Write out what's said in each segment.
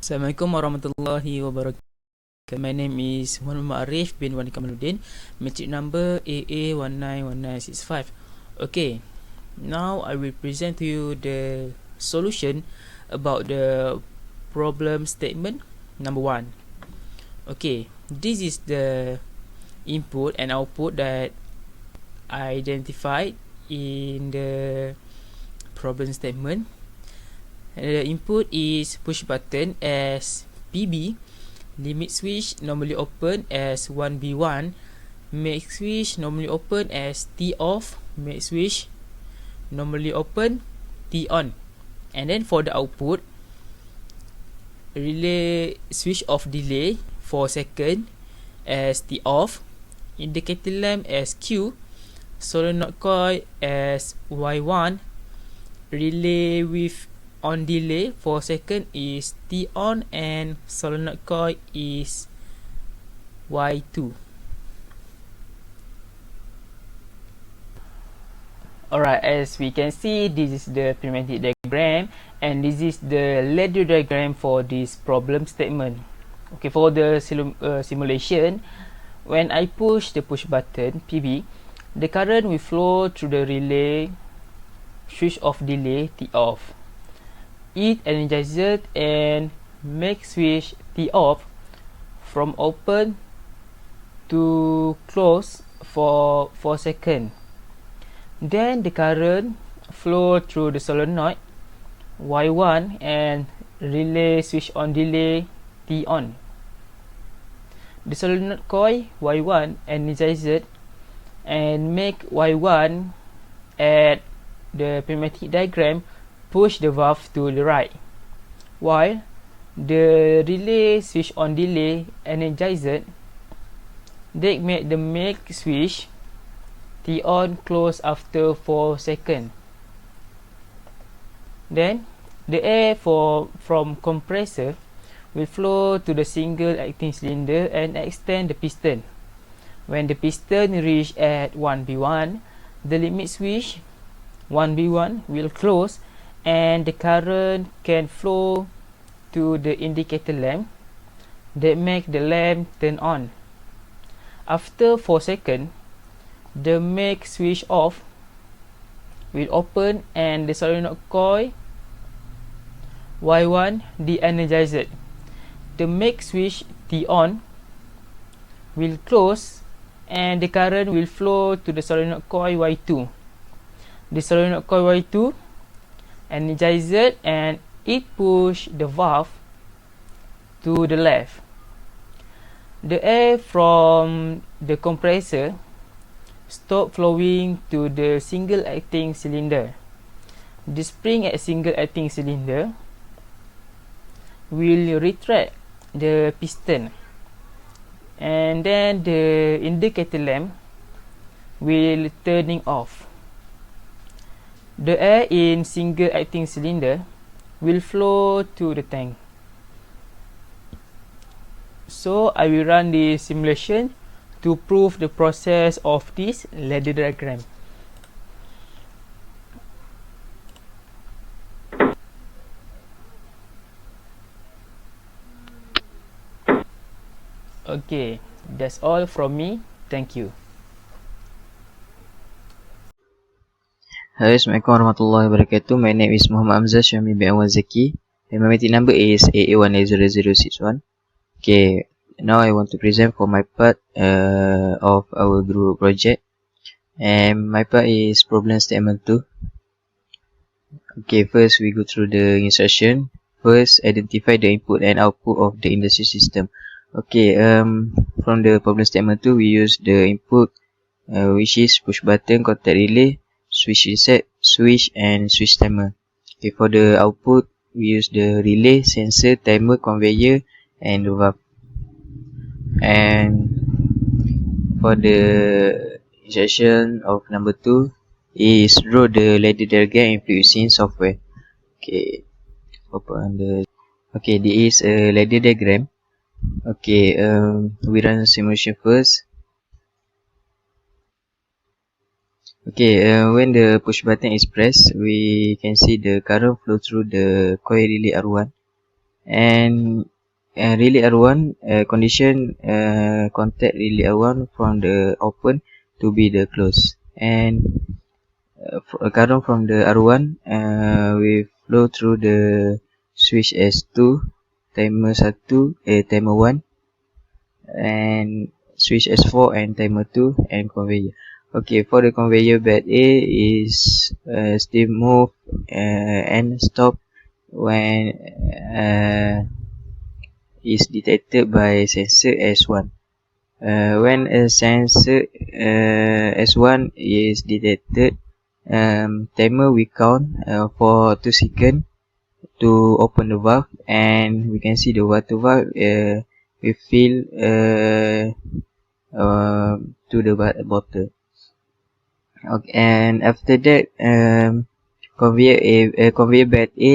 Assalamualaikum warahmatullahi wabarakatuh. My name is Muhammad Arif bin Wani Kamaluddin. Matric number AA191965. Okay, now I will present to you the solution about the problem statement number 1. Okay, this is the input and output that I identified in the problem statement. The input is push button as PB, limit switch normally open as 1B1, make switch normally open as T off, make switch normally open T on. And then for the output, relay switch off delay 4 second as T off, indicator lamp as Q, solenoid coil as Y1, relay with on delay 4 second is T on, and solenoid coil is Y2. Alright, as we can see, this is the schematic diagram, and this is the ladder diagram for this problem statement. Okay, for the simulation, when I push the push button PB, the current will flow through the relay switch off delay T off. It energizes and makes switch T off from open to close for 4 seconds. Then the current flow through the solenoid Y1 and relay switch on delay T on. The solenoid coil Y1 energizes and make Y1 at the schematic diagram push the valve to the right, while the relay switch on delay energized, they make the make switch T on close after 4 seconds. Then the air from compressor will flow to the single acting cylinder and extend the piston. When the piston reach at 1B1, the limit switch 1B1 will close and the current can flow to the indicator lamp that make the lamp turn on. After 4 seconds, the make switch off will open and the solenoid coil Y1 de-energized. The make switch T on will close and the current will flow to the solenoid coil Y2. The solenoid coil Y2 energized and it push the valve to the left. The air from the compressor stop flowing to the single acting cylinder. The spring at single acting cylinder will retract the piston, and then the indicator lamp will turning off. The air in single acting cylinder will flow to the tank. So I will run the simulation to prove the process of this ladder diagram. Okay, that's all from me. Thank you. Hello, Assalamualaikum warahmatullahi wabarakatuh. My name is Muhammad Hamzah Syami bin Awal Zaki. And my meeting number is AA180061. Okay, now I want to present for my part of our group project. And my part is problem statement 2. Okay, first we go through the instruction. First, identify the input and output of the industry system. Okay, from the problem statement 2, we use the input which is push button, contact relay, switch reset, switch and switch timer. Okay, for the output, we use the relay, sensor, timer, conveyor and the valve. And for the instruction of number 2 is draw the ladder diagram in Fluxin software. Okay, open the. Okay, this is a ladder diagram. Okay, we run simulation first. Okay, when the push button is pressed, we can see the current flow through the coil relay R1. and relay R1 condition contact relay R1 from the open to be the close, and current from the R1 we flow through the switch S2, timer 1, timer 1, and switch S4 and timer 2, and conveyor. Okay, for the conveyor belt A is still move and stop when is detected by sensor S1. When a sensor S1 is detected, timer we count for 2 seconds to open the valve, and we can see the water valve we fill to the bottle. Okay, and after that, conveyor belt A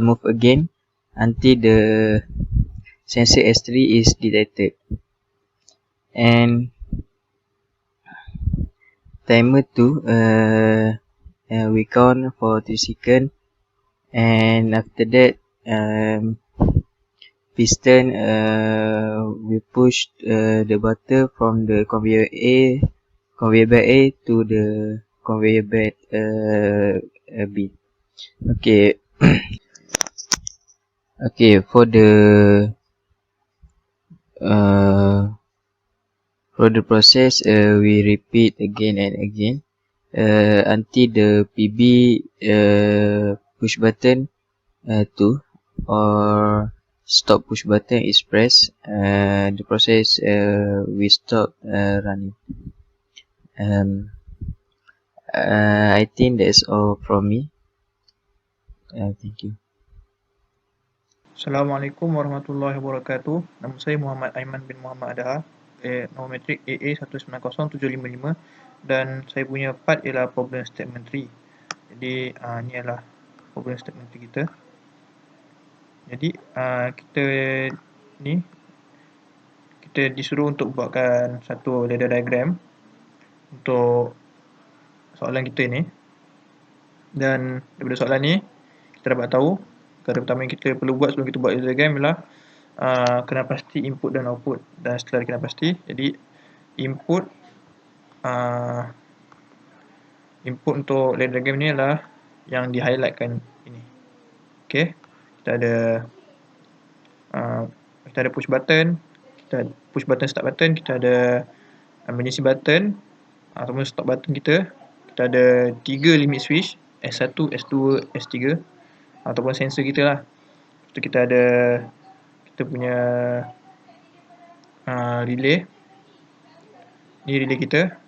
move again until the sensor S3 is detected, and timer 2 we count for 3 seconds, and after that piston we push the bottle from the conveyor belt A to the conveyor belt B. Okay. Okay, for the process we repeat again and again until the PB push button 2 or stop push button is pressed. The process we stop running. I think that's all from me. Thank you. Assalamualaikum warahmatullahi wabarakatuh. Nama saya Muhammad Aiman bin Muhammad Adha. Nombor metrik AA190755, dan saya punya part ialah problem statement 3. Jadi ni adalah problem statement 3 kita. Jadi kita disuruh untuk buatkan satu ladder diagram untuk soalan kita ni. Dan daripada soalan ni kita dapat tahu perkara pertama yang kita perlu buat sebelum kita buat ladder diagram ialah kena pasti input dan output. Dan setelah kena pasti, jadi input untuk ladder diagram ni adalah yang di highlightkan ini. Okay, kita ada push button, start button, kita ada emergency button ataupun stop button kita ada 3 limit switch, S1, S2, S3 ataupun sensor kita lah. Lepas kita ada kita punya relay, ni relay kita,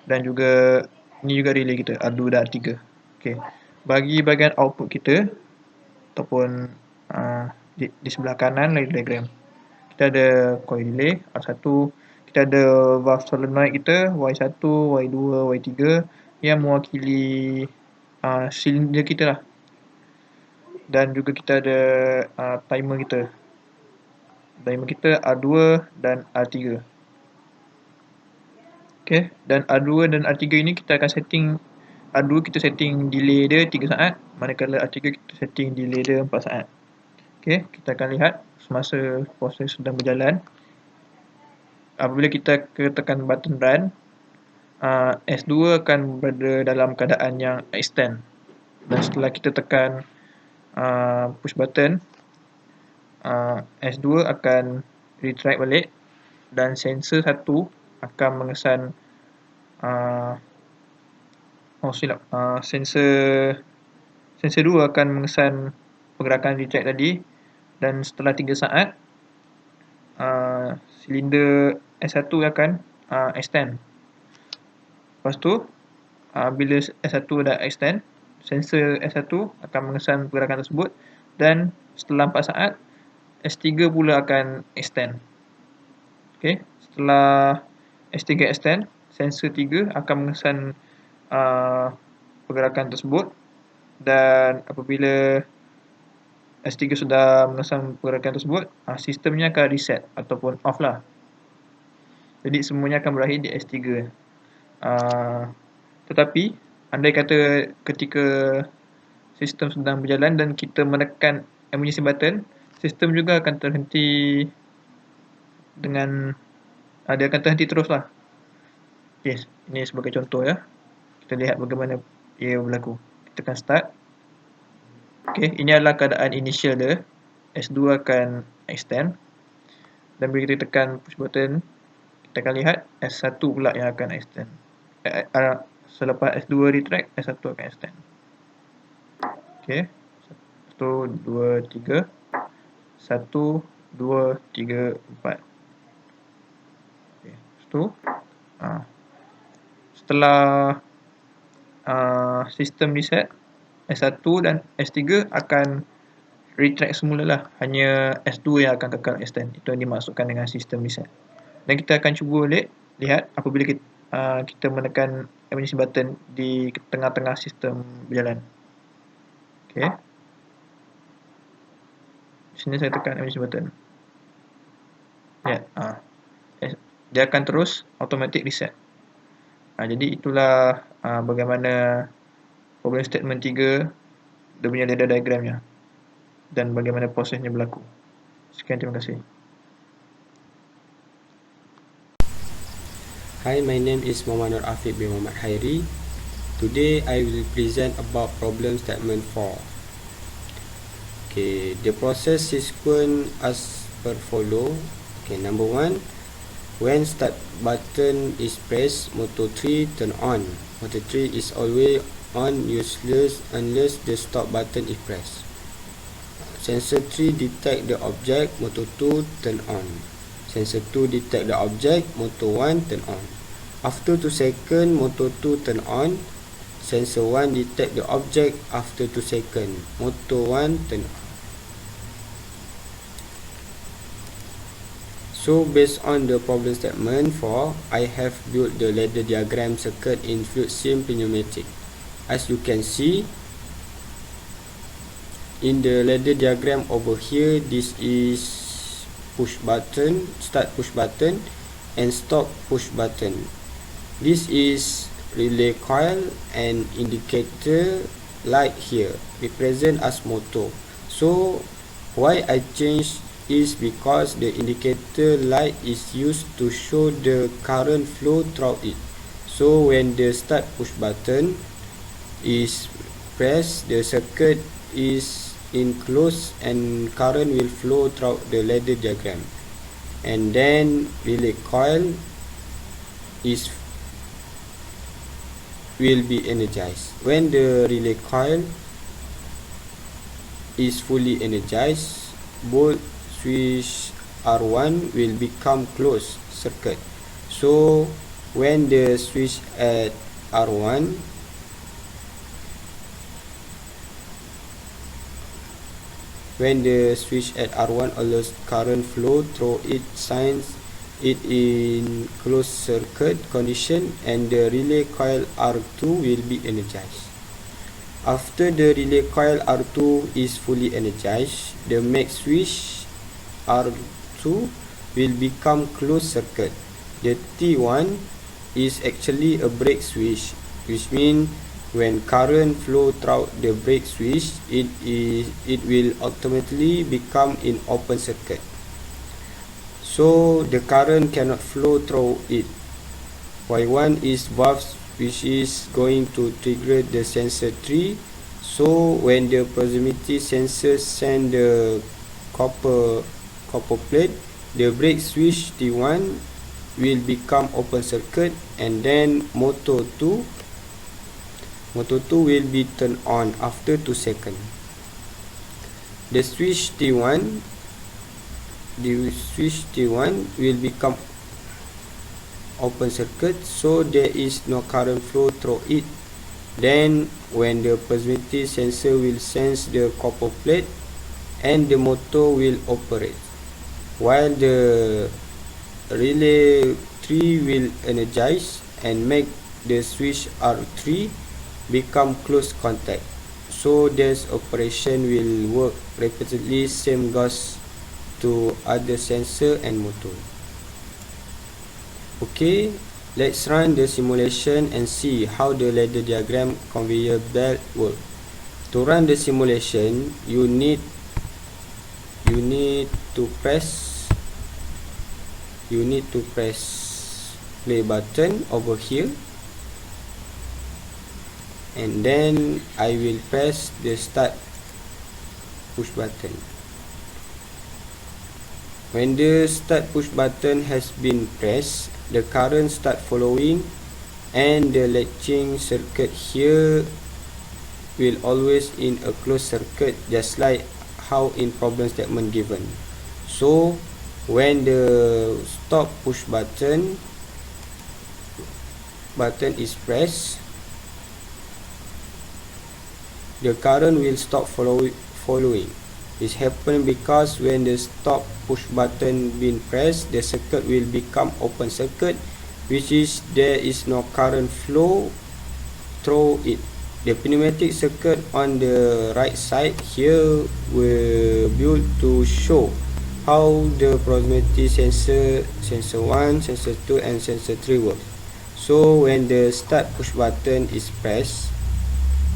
dan juga ni juga relay kita, R2 dan R3. Okay, bagi bahagian output kita ataupun di sebelah kanan lagi diagram, kita ada coil relay R1, kita ada valve solenoid kita Y1, Y2, Y3 yang mewakili silinder kita lah. Dan juga kita ada timer kita. Timer kita R2 dan R3. Okay, dan R2 dan R3 ini kita akan setting. R2 kita setting delay dia 3 saat, manakala R3 kita setting delay dia 4 saat. Okay, kita akan lihat semasa proses sedang berjalan. Apabila kita tekan button run, S2 akan berada dalam keadaan yang extend. Dan setelah kita tekan push button, S2 akan retract balik, dan sensor 1 akan mengesan sensor 2 akan mengesan pergerakan retract tadi. Dan setelah 3 saat, silinder S1 akan extend. Lepas tu, bila S1 dah extend, sensor S1 akan mengesan pergerakan tersebut, dan setelah 4 saat, S3 pula akan extend. Okay, setelah S3 extend, sensor 3 akan mengesan pergerakan tersebut, dan apabila S3 sudah mengesan pergerakan tersebut, sistemnya akan reset ataupun off lah. Jadi semuanya akan berakhir di S3. Tetapi andai kata ketika sistem sedang berjalan dan kita menekan emergency button, sistem juga akan terhenti dengan dia akan terhenti terus lah. Okay, ini sebagai contoh ya. Kita lihat bagaimana ia berlaku. Kita akan start. Okay, ini adalah keadaan initial dia. S2 akan extend. Dan bila kita tekan push button, kita akan lihat S1 pula yang akan extend. Selepas S2 retract, S1 akan extend. Okay. 1, 2, 3. 1, 2, 3, 4. Okay. Setelah sistem reset, S1 dan S3 akan retract semula lah. Hanya S2 yang akan kekal extend. Itu yang dimaksudkan dengan sistem reset. Dan kita akan cuba lihat apabila kita menekan emergency button di tengah-tengah sistem berjalan. Okay. Di sini saya tekan emergency button. Lihat. Dia akan terus automatic reset. Jadi itulah bagaimana problem statement 3 dia punya ladder diagramnya dan bagaimana prosesnya berlaku. Sekian, terima kasih. Hi, my name is Muhammad Nur Afiq bin Muhammad Hairi. Today I will present about problem statement 4. Okay, the process sequence as per follow. Okay, number 1, when start button is pressed, motor 3 turn on. Motor 3 is always on useless unless the stop button is pressed. Sensor 3 detect the object, motor 2 turn on. Sensor 2 detect the object, motor 1 turn on. After 2 seconds, motor 2 turn on. Sensor 1 detect the object. After 2 seconds, motor 1 turn on. So based on the problem statement 4, I have built the ladder diagram circuit in fluid sim pneumatic. As you can see in the ladder diagram over here, this is push button, start push button and stop push button. This is relay coil and indicator light here represent as motor. So why I changed is because the indicator light is used to show the current flow through it. So when the start push button is pressed, the circuit is enclosed and current will flow through the ladder diagram, and then relay coil will be energized. When the relay coil is fully energized, both switch R1 will become closed circuit. So when the switch at R1 allows current flow through it, signs it in closed circuit condition, and the relay coil R2 will be energized. After the relay coil R2 is fully energized, the max switch R2 will become closed circuit. The T1 is actually a brake switch, which means when current flow through the brake switch, it will automatically become in open circuit. So the current cannot flow through it. Y1 is valve which is going to trigger the sensor 3. So when the proximity sensor send the copper plate, the brake switch T1 will become open circuit, and then motor 2 will be turned on after 2 seconds. The switch T1 will become open circuit, so there is no current flow through it. Then when the proximity sensor will sense the copper plate, and the motor will operate, while the relay 3 will energize and make the switch R3 become close contact. So this operation will work repeatedly. Same goes to other sensor and motor. Okay, let's run the simulation and see how the ladder diagram conveyor belt work. To run the simulation, you need you need to press play button over here, and then I will press the start push button. When the start push button has been pressed, the current start flowing, and the latching circuit here will always in a closed circuit, just like how in problem statement given. So when the stop push button is pressed, the current will stop following. This happens because when the stop push button been pressed, the circuit will become open circuit, which is there is no current flow through it. The pneumatic circuit on the right side here were built to show how the proximity sensor 1, sensor 2 and sensor 3 works. So when the start push button is pressed,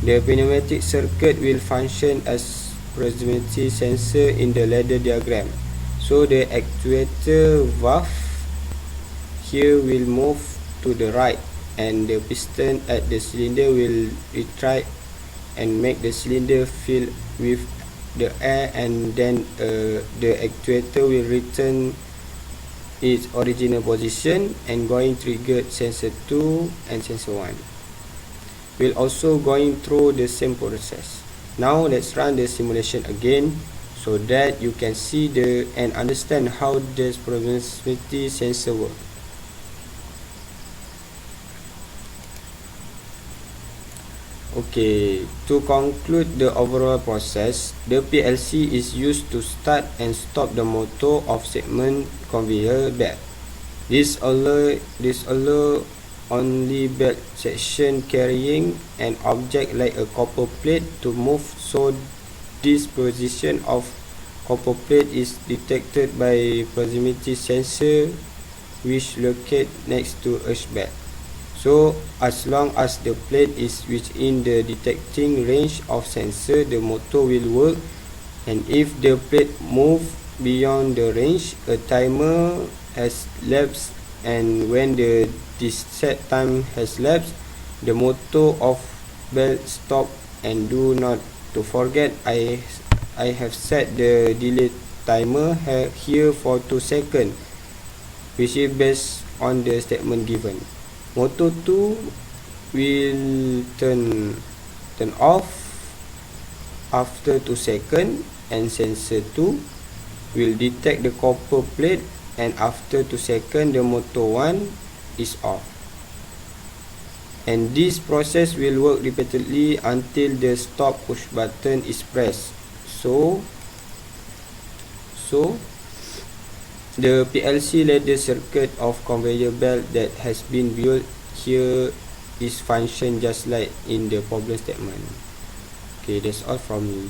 the pneumatic circuit will function as proximity sensor in the ladder diagram. So the actuator valve here will move to the right, and the piston at the cylinder will retract and make the cylinder fill with the air, and then the actuator will return its original position and going trigger sensor 2 and sensor 1. We'll also going through the same process. Now let's run the simulation again so that you can see and understand how the proximity sensor works. Okay, to conclude the overall process, the PLC is used to start and stop the motor of segment conveyor belt. This allow only belt section carrying an object like a copper plate to move, so this position of copper plate is detected by proximity sensor which locate next to each belt. So as long as the plate is within the detecting range of sensor, the motor will work, and if the plate move beyond the range, a timer has lapsed, and when the set time has lapsed, the motor of belt stop. And do not to forget, I have set the delay timer here for 2 seconds, which is based on the statement given. Motor 2 will turn off after 2 seconds, and sensor 2 will detect the copper plate, and after 2 seconds the motor 1 is off. And this process will work repeatedly until the stop push button is pressed. So the PLC ladder circuit of conveyor belt that has been built here is function just like in the problem statement. Okay, that's all from me.